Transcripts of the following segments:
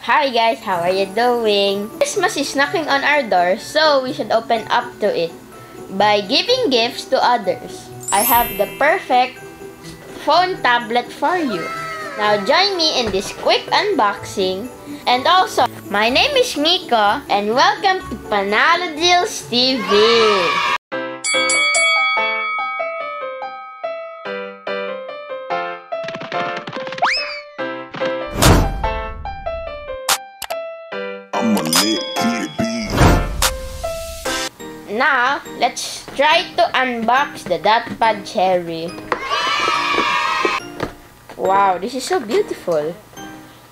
Hi guys, how are you doing? Christmas is knocking on our door, so we should open up to it by giving gifts to others. I have the perfect phone tablet for you. Now join me in this quick unboxing. And also, my name is Mico and welcome to Panalo Deals TV. Now, let's try to unbox the DOTPAD Cherry. Wow, this is so beautiful.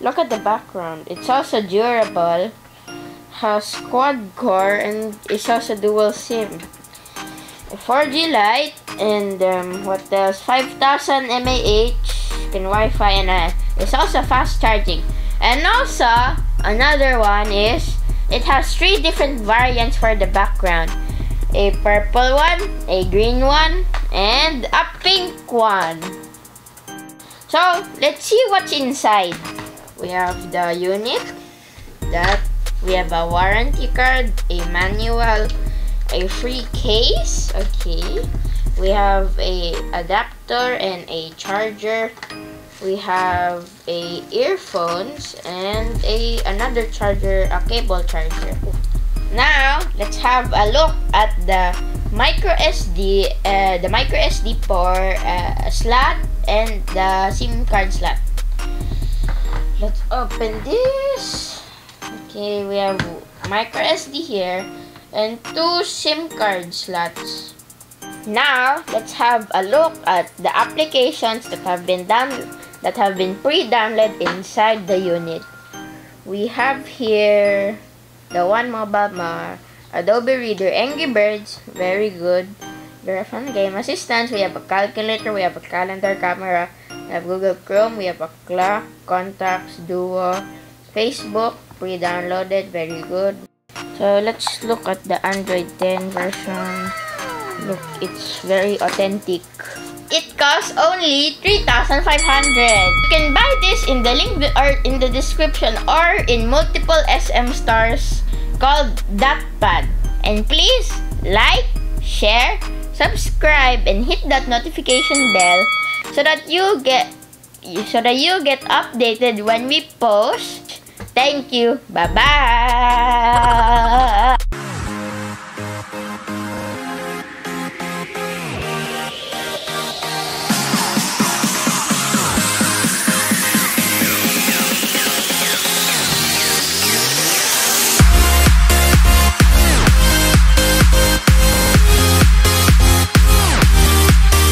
Look at the background. It's also durable, has quad core, and it's also dual SIM. A 4G Lite, and what else? 5000 mAh, and Wi-Fi, and it's also fast charging. And also, another one is, it has 3 different variants for the background. A purple one, a green one, and a pink one. So, let's see what's inside. We have the unit, we have a warranty card, a manual, a free case, okay. We have a adapter and a charger. We have a earphones and another charger, a cable charger. Now, let's have a look at the micro SD port slot and the SIM card slot. Let's open this. Okay, we have micro SD here and 2 SIM card slots. Now, let's have a look at the applications that have been pre-downloaded inside the unit. We have here the One Mobile Mar, Adobe Reader, Angry Birds, very good. Very fun game assistance. We have a calculator, we have a calendar, camera, we have Google Chrome, we have a clock, contacts, Duo, Facebook, pre-downloaded, very good. So let's look at the Android 10 version. Look, it's very authentic. It costs only 3,500. You can buy this in the link or in the description or in multiple SM stores called DOTPAD. And please like, share, subscribe, and hit that notification bell so that you get updated when we post. Thank you. Bye bye.